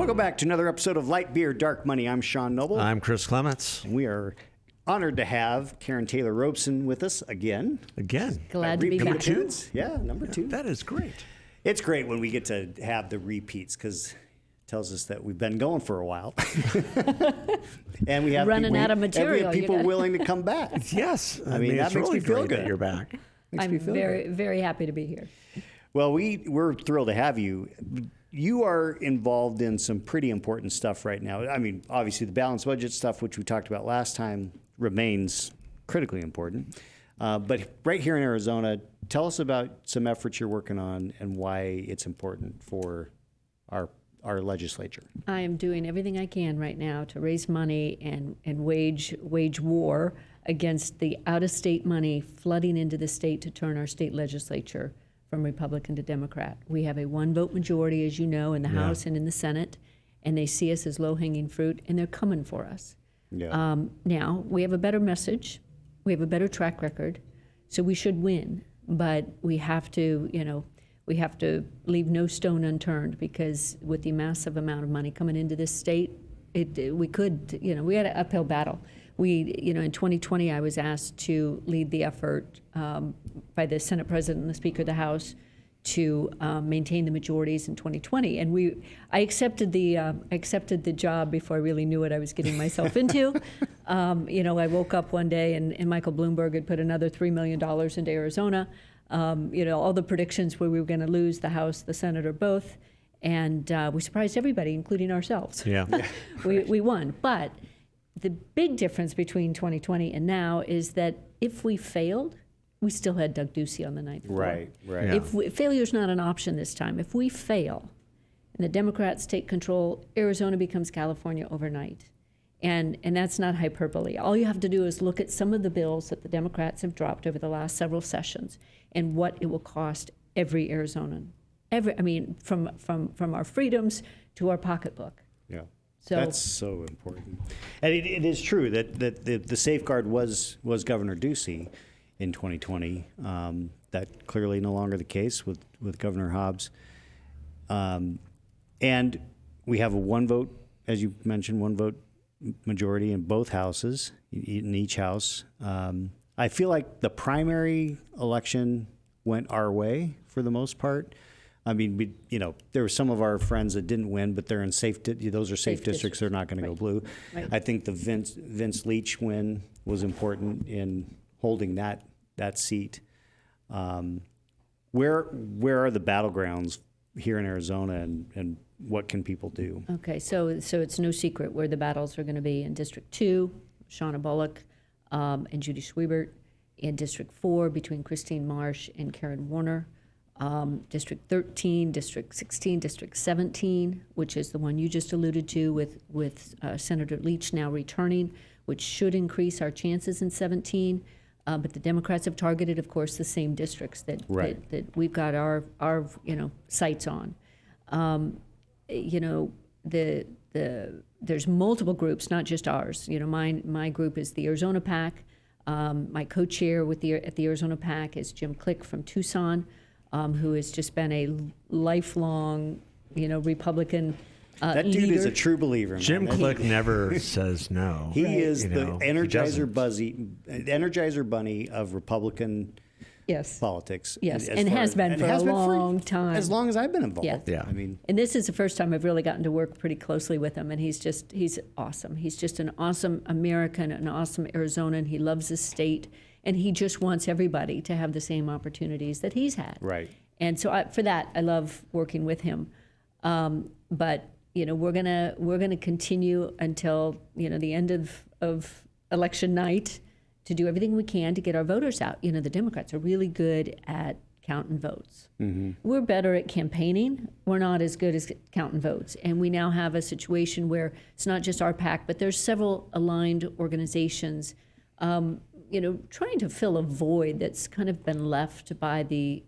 Welcome back to another episode of Light Beer, Dark Money. I'm Sean Noble. I'm Chris Clements. And we are honored to have Karrin Taylor Robson with us again. Glad to be number back. two. Yeah, number two. That is great. It's great when we get to have the repeats because it tells us that we've been going for a while. And we have running out of material. And we have people willing to come back. Yes. I mean that makes really me feel great that good. you're back. I'm very happy to be here. Well, we're thrilled to have you. You are involved in some pretty important stuff right now. I mean, obviously the balanced budget stuff, which we talked about last time, remains critically important. But right here in Arizona, tell us about some efforts you're working on and why it's important for our legislature. I am doing everything I can right now to raise money and wage war against the out-of-state money flooding into the state to turn our state legislature from Republican to Democrat. We have a one-vote majority, as you know, in the House and in the Senate, and they see us as low-hanging fruit, and they're coming for us. Yeah. Now, we have a better message. We have a better track record, so we should win. But we have to, we have to leave no stone unturned because with the massive amount of money coming into this state, we had an uphill battle. In 2020, I was asked to lead the effort by the Senate President and the Speaker of the House to maintain the majorities in 2020, and I accepted the job before I really knew what I was getting myself into. I woke up one day and Michael Bloomberg had put another $3 million into Arizona. All the predictions where we were going to lose the House, the Senate, or both, and we surprised everybody, including ourselves. Yeah, we won, but the big difference between 2020 and now is that if we failed, we still had Doug Ducey on the ninth floor. Right. Yeah. If failure's not an option this time, if we fail and the Democrats take control, Arizona becomes California overnight. And that's not hyperbole. All you have to do is look at some of the bills that the Democrats have dropped over the last several sessions and what it will cost every Arizonan. From our freedoms to our pocketbook. Yeah. So that's so important. And it is true that the safeguard was Governor Ducey in 2020. That clearly no longer the case with Governor Hobbs. And we have a one vote, as you mentioned, one vote majority in both houses, in each house. I feel like the primary election went our way for the most part. I mean, there were some of our friends that didn't win, but they're in those are safe districts. They're not going to go blue. Right. I think the Vince Leach win was important in holding that seat. Where are the battlegrounds here in Arizona, and what can people do? Okay, so it's no secret where the battles are going to be in District 2, Shauna Bullock and Judy Schwiebert. In District 4, between Christine Marsh and Karen Warner. District 13, District 16, District 17, which is the one you just alluded to with Senator Leach now returning, which should increase our chances in 17. But the Democrats have targeted, of course, the same districts that we've got our sights on. There's multiple groups, not just ours. My group is the Arizona PAC. My co-chair at the Arizona PAC is Jim Click from Tucson. Who has just been a lifelong, Republican that dude leader. is a true believer. Man. Jim Click never says no. He is the Energizer Bunny of Republican politics. Yes, and has been for a long time. As long as I've been involved. Yeah. I mean, and this is the first time I've really gotten to work pretty closely with him, and he's awesome. He's just an awesome American, an awesome Arizonan. He loves his state. And he just wants everybody to have the same opportunities that he's had. Right. And so for that, I love working with him. But we're gonna continue until the end of election night to do everything we can to get our voters out. The Democrats are really good at counting votes. Mm-hmm. We're better at campaigning. We're not as good as counting votes. And we now have a situation where it's not just our PAC, but there's several aligned organizations. Trying to fill a void that's kind of been left by the,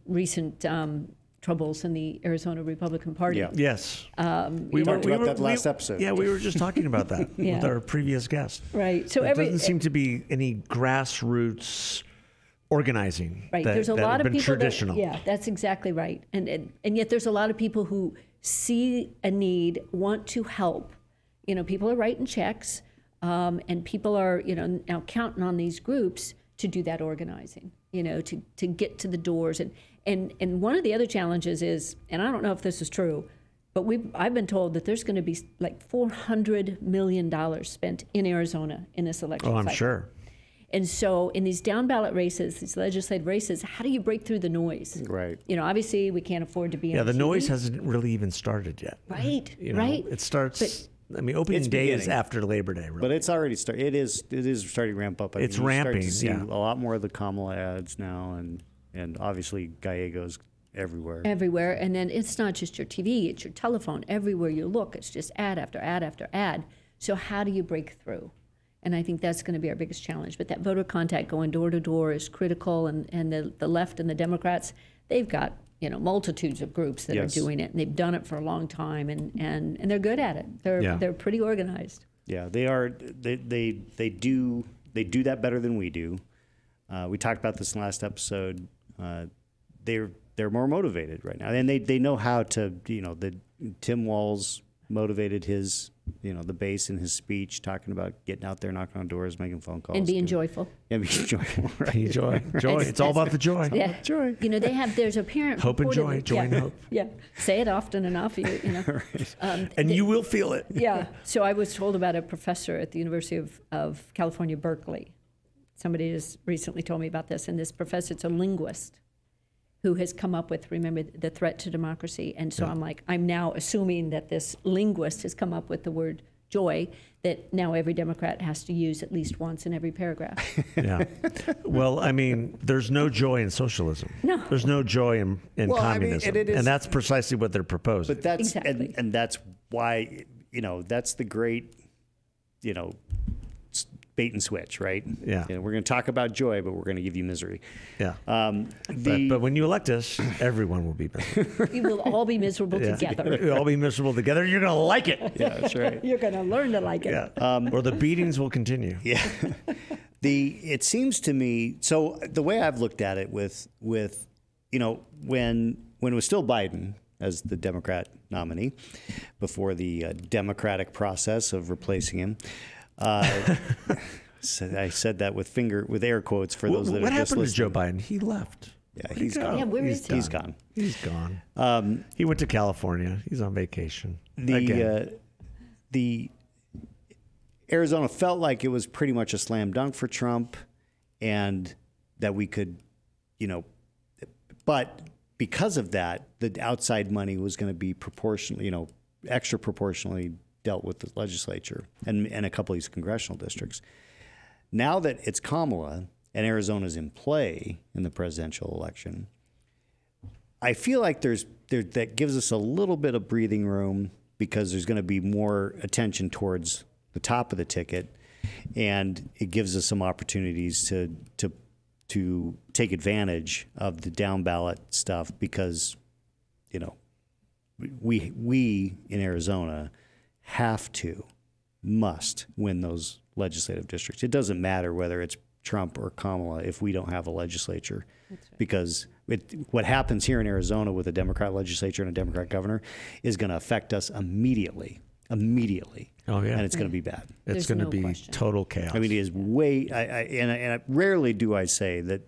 recent troubles in the Arizona Republican Party. Yeah. Yes. We talked about that last episode. Yeah, we were just talking about that with our previous guest. Right. So there doesn't seem to be any grassroots organizing. Right. There's a lot of people traditional. that's exactly right. And yet there's a lot of people who see a need, want to help. People are writing checks, and people are, now counting on these groups to do that organizing, to get to the doors. And one of the other challenges is, and I don't know if this is true, but I've been told that there's going to be like $400 million spent in Arizona in this election cycle. I'm sure. And so in these down ballot races, these legislative races, how do you break through the noise? Right. Obviously we can't afford to be on the TV. noise hasn't really even started yet. Right, right. It starts, opening day is after Labor Day, really. But it's already started. It is starting to ramp up. It's ramping, you start to see a lot more of the Kamala ads now, and obviously Gallegos everywhere. Everywhere. And then it's not just your TV, it's your telephone. Everywhere you look, it's just ad after ad after ad. So how do you break through? And I think that's going to be our biggest challenge. But that voter contact going door to door is critical. And the left and the Democrats, they've got multitudes of groups that are doing it. And they've done it for a long time. And they're good at it. They're pretty organized. Yeah, they are. They do that better than we do. We talked about this in the last episode. They're more motivated right now, and they know how to. Tim Walz motivated his. The base in his speech, talking about getting out there, knocking on doors, making phone calls. And being joyful. Yeah, being joyful. Right? Joy. It's all about the joy. Yeah. Joy. There's a parent. Hope and joy. Joy and hope. Yeah. Say it often enough. Right. And you will feel it. Yeah. So I was told about a professor at the University of California, Berkeley. Somebody just recently told me about this. And this professor, it's a linguist, who has come up with, remember, the threat to democracy. And so I'm now assuming that this linguist has come up with the word joy that now every Democrat has to use at least once in every paragraph. Yeah. Well, there's no joy in socialism. No. There's no joy in communism. And that's precisely what they're proposing. But that's, exactly. and that's why, that's the great, bait and switch, right? Yeah. We're going to talk about joy, but we're going to give you misery. Yeah. But when you elect us, everyone will be miserable. We will all be miserable together. We'll all be miserable together. You're going to like it. Yeah, that's right. You're going to learn to like it. Yeah. Or the beatings will continue. Yeah. It seems to me, so the way I've looked at it with when it was still Biden as the Democrat nominee before the democratic process of replacing him, I said that with air quotes for those that are just listening. What happened to Joe Biden? He left. Yeah, he's gone. Yeah, where is he? He's gone. He's gone. He went to California. He's on vacation. The Arizona felt like it was pretty much a slam dunk for Trump, and that we could, but because of that, the outside money was going to be proportionally, extra proportionally dealt with the legislature and a couple of these congressional districts. Now that it's Kamala and Arizona's in play in the presidential election, I feel like that gives us a little bit of breathing room because there's going to be more attention towards the top of the ticket, and it gives us some opportunities to take advantage of the down ballot stuff because, we in Arizona must win those legislative districts. It doesn't matter whether it's Trump or Kamala if we don't have a legislature. That's right. Because what happens here in Arizona with a Democrat legislature and a Democrat governor is going to affect us immediately. Oh, yeah. And it's going to be bad. It's going to be total chaos. It is way, and rarely do I say that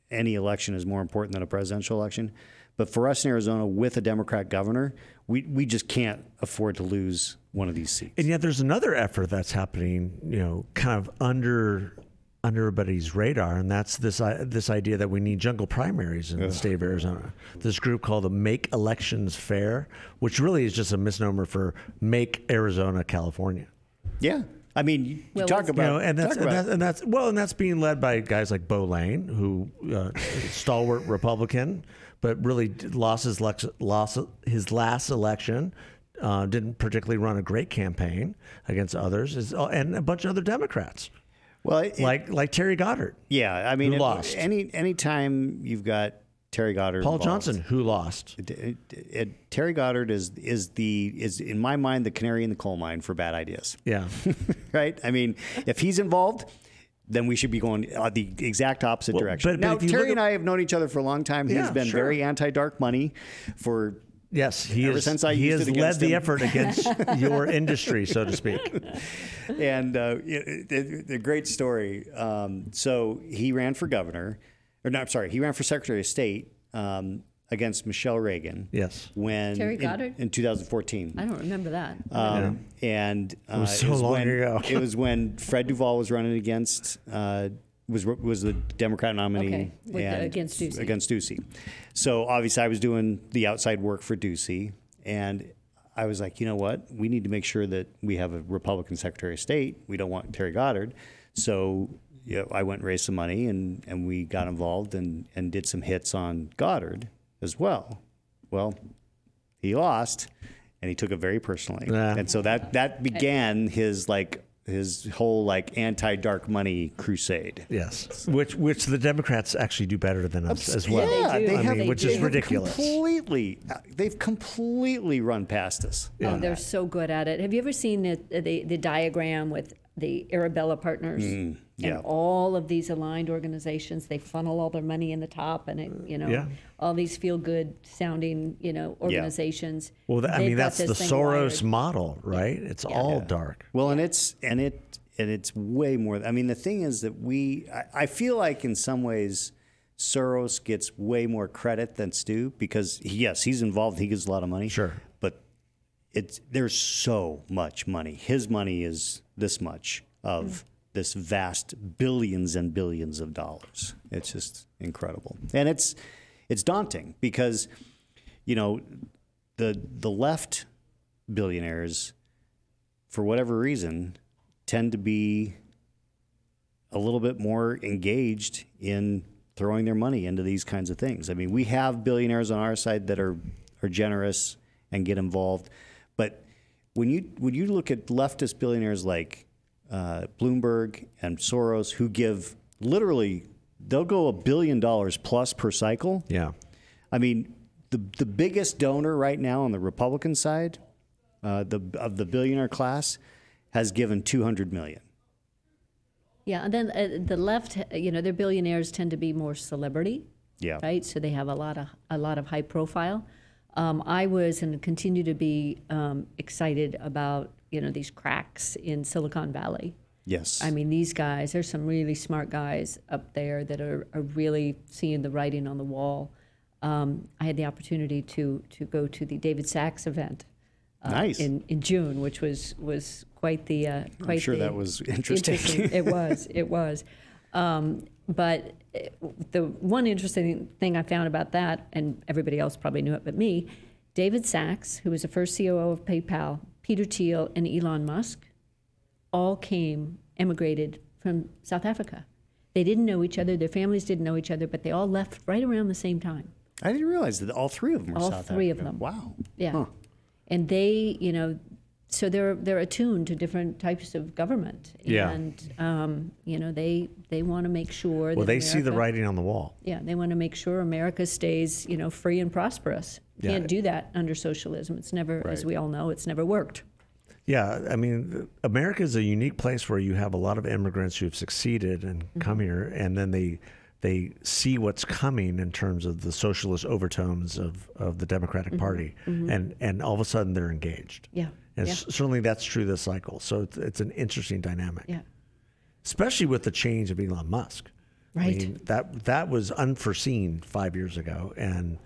any election is more important than a presidential election. But for us in Arizona with a Democrat governor, we just can't afford to lose one of these seats. And yet there's another effort that's happening, kind of under everybody's radar, and that's this idea that we need jungle primaries in the state of Arizona. This group called the Make Elections Fair, which really is just a misnomer for Make Arizona California. Yeah. You talk about, and that's being led by guys like Bo Lane, who stalwart Republican, but really lost his last election. Didn't particularly run a great campaign against others, and a bunch of other Democrats. Well, like Terry Goddard. Yeah, who lost. Anytime you've got Terry Goddard, Paul involved, Johnson, who lost. Terry Goddard is in my mind the canary in the coal mine for bad ideas. Yeah, right. If he's involved, then we should be going the exact opposite direction. But now, Terry and I have known each other for a long time. He's been very anti-dark money for Yes, he Ever has, since I he used has it led against the him. effort against your industry, so to speak. And the great story. So he ran for governor, or no, I'm sorry, he ran for Secretary of State against Michelle Reagan. Yes. When Terry Goddard? in 2014. I don't remember that. And It was so long ago. It was when Fred Duvall was running against was the Democrat nominee Okay, against Ducey. Against Ducey. So obviously I was doing the outside work for Ducey, and I was like, you know what? We need to make sure that we have a Republican Secretary of State. We don't want Terry Goddard. So I went and raised some money, and we got involved and did some hits on Goddard as well. Well, he lost, and he took it very personally. Yeah. And so that began his whole anti-dark money crusade. Yes, which the Democrats actually do better than us as well. Yeah, They do. they have, which is ridiculous. They've completely run past us. Oh, they're so good at it. Have you ever seen the diagram with the Arabella Partners yeah. and all of these aligned organizations? They funnel all their money in the top, and all these feel-good sounding organizations. Well, I They've mean, got that's the this thing Soros wired. model, right? It's all dark. Well, and it's way more. I mean, the thing is that I feel like in some ways Soros gets way more credit than Stu, because he's involved. He gives a lot of money. Sure. But there's so much money. His money is this much of this vast billions and billions of dollars. It's just incredible. And it's daunting because, the left billionaires, for whatever reason, tend to be a little bit more engaged in throwing their money into these kinds of things. I mean, we have billionaires on our side that are generous and get involved, but when you look at leftist billionaires like Bloomberg and Soros, who give literally, they'll go $1 billion plus per cycle. Yeah. I mean, the biggest donor right now on the Republican side, of the billionaire class, has given $200 million. Yeah, and then the left, their billionaires tend to be more celebrity. Yeah. Right. So they have a lot of high profile. I was and continue to be excited about these cracks in Silicon Valley. Yes. I mean, these guys, there's some really smart guys up there that are really seeing the writing on the wall. I had the opportunity to go to the David Sachs event nice. in June, which was quite the I'm sure that was interesting. It was. But the one interesting thing I found about that, and everybody else probably knew it but me, David Sachs, who was the first COO of PayPal, Peter Thiel, and Elon Musk, all emigrated from South Africa. They didn't know each other. Their families didn't know each other, but they all left right around the same time. I didn't realize that all three of them were All South three Africa. of them. Wow. Yeah. Huh. And they, so they're attuned to different types of government. Yeah. And, they want to make sure that Well, they see the America- writing on the wall. Yeah, they want to make sure America stays, free and prosperous. Yeah. Can't do that under socialism. It's never, as we all know, it's never worked. Yeah, I mean, America is a unique place where you have a lot of immigrants who have succeeded and come here, and then they see what's coming in terms of the socialist overtones of the Democratic Party, and all of a sudden they're engaged. Yeah. And yeah. certainly that's true this cycle. So it's an interesting dynamic. Yeah. Especially with the change of Elon Musk. Right. I mean, that was unforeseen 5 years ago, and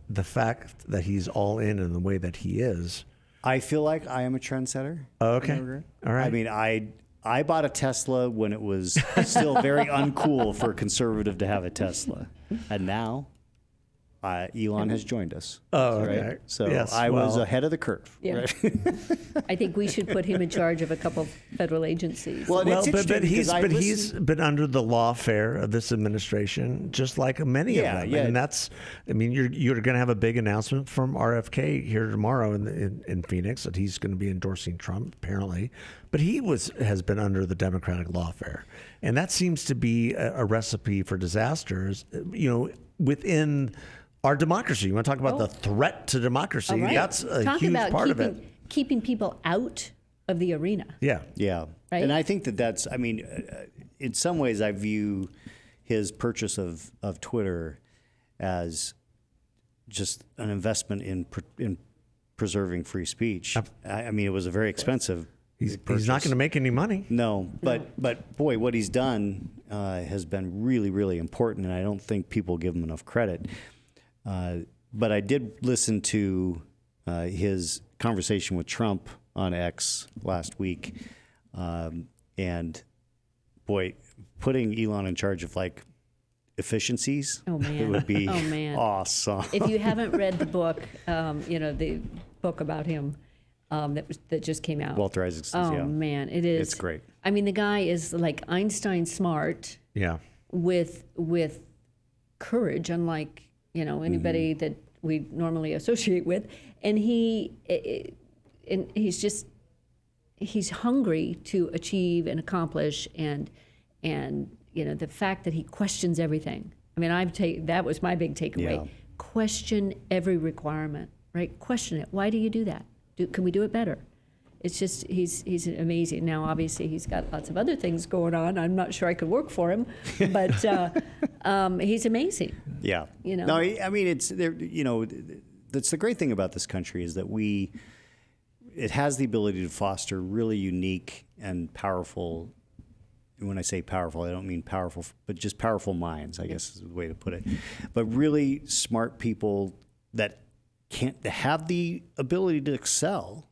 the fact that he's all in the way that he is. I feel like I am a trendsetter. Oh, okay. All right. I mean, I bought a Tesla when it was still very uncool for a conservative to have a Tesla, and now Elon has joined us. Oh, right? okay. So Yes, I was well- ahead of the curve. Yeah. Right? I think we should put him in charge of a couple of federal agencies. Well, Well, it's but interesting because he's been under the lawfare of this administration, just like many Yeah, of them. yeah. And you're going to have a big announcement from RFK here tomorrow in Phoenix that he's going to be endorsing Trump, apparently. But he has been under the Democratic lawfare, and that seems to be a recipe for disasters. Within our democracy. You want to talk about the threat to democracy? All right. That's a Talk huge about part of it. keeping people out of the arena. Yeah. Yeah. Right? And I think that's, I mean, in some ways I view his purchase of Twitter as just an investment in preserving free speech. I mean, it was a very expensive. He's not going to make any money. No, but boy, what he's done has been really, really important, and I don't think people give him enough credit. But I did listen to his conversation with Trump on X last week, and boy, putting Elon in charge of like efficiencies, it would be awesome. If you haven't read the book, the book about him that just came out, Walter Isaacson's. Oh man, it is. It's great. I mean, the guy is like Einstein smart. Yeah. With courage, unlike anybody that we normally associate with, and he's hungry to achieve and accomplish, and the fact that he questions everything. I mean, that was my big takeaway. Yeah. Question every requirement, right? Question it. Why do you do that? Can we do it better? It's just he's amazing. Now, obviously, he's got lots of other things going on. I'm not sure I could work for him, but he's amazing. Yeah. No, I mean, it's there. That's the great thing about this country is that it has the ability to foster really unique and powerful. When I say powerful, I don't mean powerful, but just powerful minds, I guess is the way to put it. But really smart people that have the ability to excel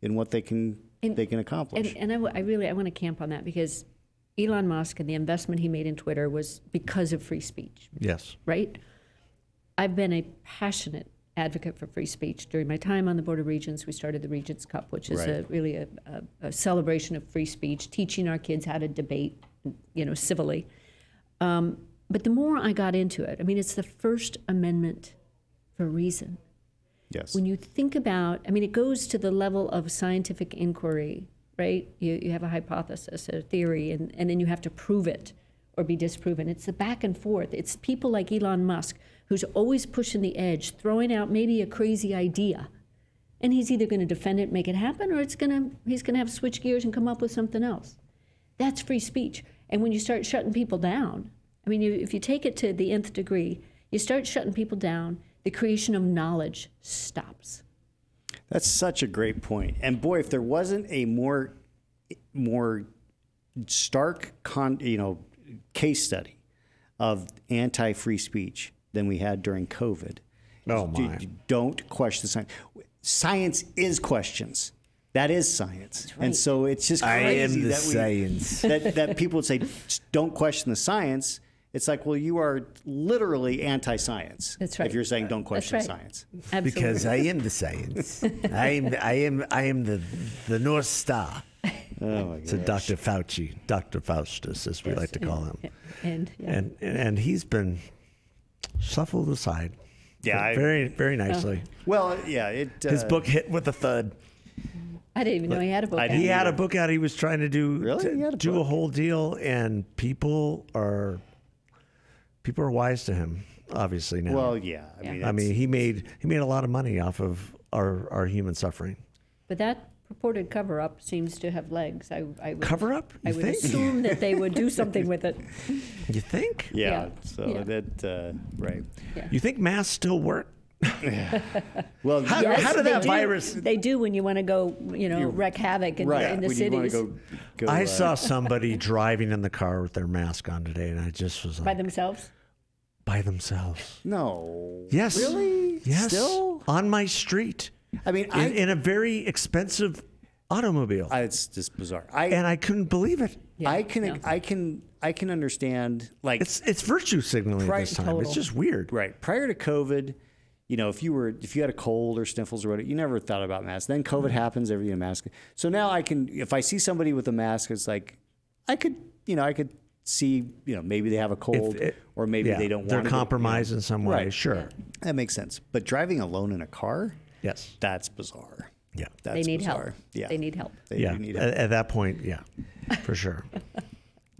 in what they can accomplish. And I want to camp on that, because Elon Musk and the investment he made in Twitter was because of free speech. Yes. Right? I've been a passionate advocate for free speech. During my time on the Board of Regents, we started the Regents Cup, which is really a celebration of free speech, teaching our kids how to debate, civilly. But the more I got into it, I mean, it's the First Amendment for a reason. Yes. When you think about, it goes to the level of scientific inquiry, right? You have a hypothesis, a theory, and then you have to prove it or be disproven. It's the back and forth. It's people like Elon Musk, who's always pushing the edge, throwing out maybe a crazy idea. And he's either going to defend it, make it happen, or he's going to have to switch gears and come up with something else. That's free speech. And when you start shutting people down, if you take it to the nth degree, you start shutting people down, the creation of knowledge stops. That's such a great point. And boy, if there wasn't a more stark case study of anti-free speech than we had during COVID. Oh my! Don't question science. Science is questions. That is science. Right. And so it's just crazy I am the science. that people would say, don't question the science. It's like, well, you are literally anti-science. That's right. If you're saying don't question science. Absolutely. Because I am the science. I am the North Star. Oh my gosh. So Dr. Fauci, Dr. Faustus, as we like to call him. And he's been shuffled aside. Yeah. Very, very nicely. Well, yeah. His book hit with a thud. I didn't even know he had a book out. He had a book out. He was trying to do a whole deal, and people are wise to him, obviously now. Well, yeah. I mean, he made a lot of money off of our human suffering. But that purported cover-up seems to have legs. I would, cover-up? I would assume that they would do something with it. You think? Yeah. So that right. Yeah. You think masks still work? Well, how did that virus? They do when you want to go, wreak havoc in the cities. Go, I saw somebody driving in the car with their mask on today, and I just was like, by themselves. By themselves. No. Yes. Really? Yes. Still? On my street. I mean, in a very expensive automobile. It's just bizarre. And I couldn't believe it. Yeah, I can understand, like, it's virtue signaling this time. Total. It's just weird. Right. Prior to COVID, if you had a cold or sniffles or whatever, you never thought about masks. Then COVID happens, everything a mask. So now if I see somebody with a mask, it's like I could see, maybe they have a cold or maybe they don't want they're compromised in some way. Right. Sure. Yeah. That makes sense. But driving alone in a car, yes, that's bizarre. Yeah. That's they need bizarre. help. Yeah. They need help. They do need help. At that point, yeah, for sure.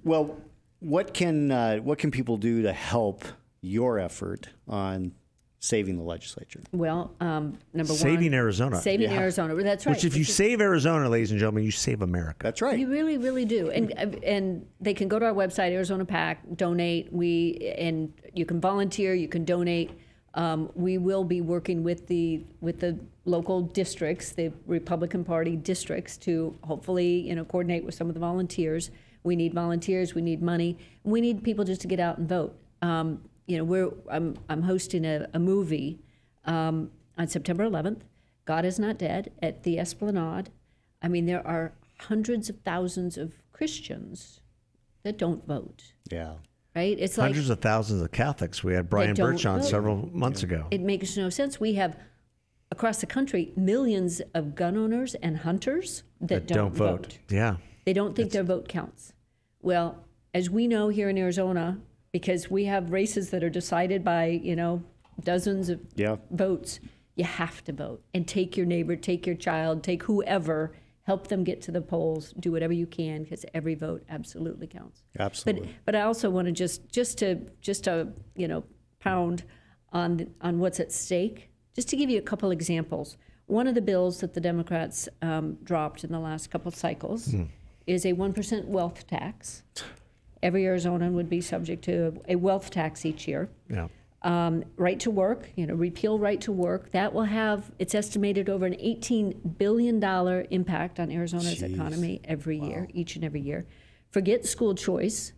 Well, what can people do to help your effort on saving the legislature? Well, number one, saving Arizona. Saving Arizona. That's right. Which, if you save Arizona, ladies and gentlemen, you save America. That's right. You really, really do. And they can go to our website, Arizona PAC, donate. And you can volunteer, you can donate. We will be working with the local districts, the Republican Party districts, to hopefully coordinate with some of the volunteers. We need volunteers. We need money. We need people just to get out and vote. I'm hosting a movie on September 11th. God is Not Dead at the Esplanade. I mean, there are hundreds of thousands of Christians that don't vote. Yeah. Right? It's Hundreds of thousands of Catholics. We had Brian Birch on vote. several months ago. It makes no sense. We have, across the country, millions of gun owners and hunters that don't vote. Yeah. They don't think their vote counts. Well, as we know here in Arizona, because we have races that are decided by, dozens of votes, you have to vote. And take your neighbor, take your child, take whoever, help them get to the polls, do whatever you can, because every vote absolutely counts. Absolutely. But I also want to just to pound on what's at stake. Just to give you a couple examples. One of the bills that the Democrats dropped in the last couple cycles is a 1% wealth tax. Every Arizonan would be subject to a wealth tax each year. Yeah. Right to work, repeal right to work. That will have, it's estimated, over an $18 billion impact on Arizona's economy every year, each and every year. Forget school choice.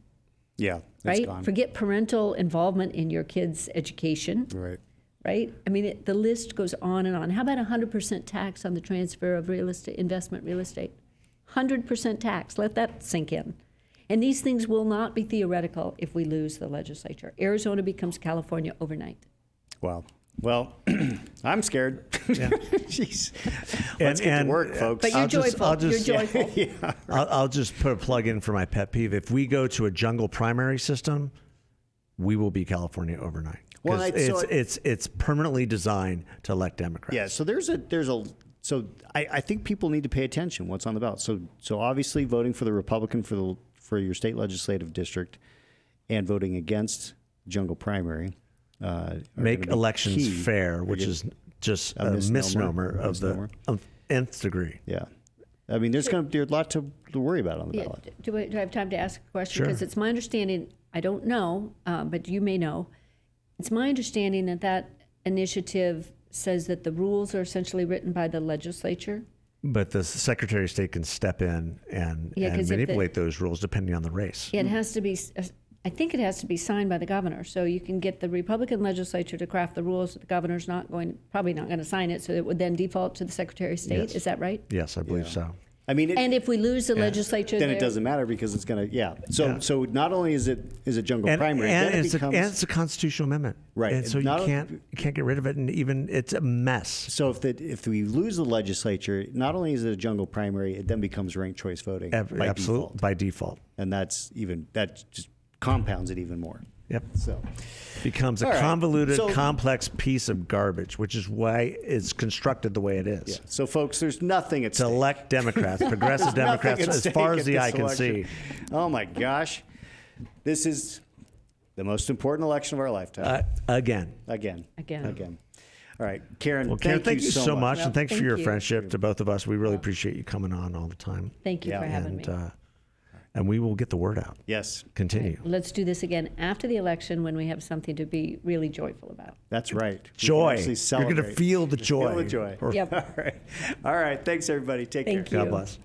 Yeah, that's right? gone. Forget parental involvement in your kids' education. Right. Right? I mean, the list goes on and on. How about 100% tax on the transfer of real estate, investment real estate? 100% tax. Let that sink in. And these things will not be theoretical if we lose the legislature. Arizona becomes California overnight. Wow. Well, I'm scared. Yeah. Jeez. Let's get to work, folks. But you're joyful. You're joyful. Yeah. I'll just put a plug in for my pet peeve. If we go to a jungle primary system, we will be California overnight. Well, it's permanently designed to elect Democrats. Yeah. So I think people need to pay attention. What's on the ballot? So obviously voting for the Republican for your state legislative district, and voting against jungle primary. Make elections fair, which is just a misnomer of the nth degree. Yeah. I mean, there's a lot to worry about on the ballot. Do I have time to ask a question? Sure. Because it's my understanding, I don't know, but you may know, it's my understanding that initiative says that the rules are essentially written by the legislature. But the Secretary of State can step in and manipulate those rules depending on the race. Yeah, it has to be, I think it has to be signed by the governor. So you can get the Republican legislature to craft the rules. The governor's probably not going to sign it, so it would then default to the Secretary of State. Yes. Is that right? Yes, I believe so. I mean, and if we lose the legislature, then it doesn't matter because it's going to, So not only is it jungle primary, and then it's a constitutional amendment, right? And so you can't get rid of it, and even it's a mess. So if we lose the legislature, not only is it a jungle primary, it then becomes ranked choice voting by default, and that just compounds it even more. Yep. So becomes a convoluted, complex piece of garbage, which is why it's constructed the way it is. Yeah. So, folks, there's nothing at stake. To elect Democrats, progressive Democrats, as far as the eye can see. Oh my gosh, this is the most important election of our lifetime. Again. All right, Karrin. Well, Karrin, thank you so much, and thanks for your you. friendship to both of us. We really appreciate you coming on all the time. Thank you for having me. And we will get the word out. Yes. Continue. Right. Let's do this again after the election when we have something to be really joyful about. That's right. Joy. You're going to feel the joy. Feel the joy. Yep. All right. Thanks, everybody. Take care. Thank you. God bless.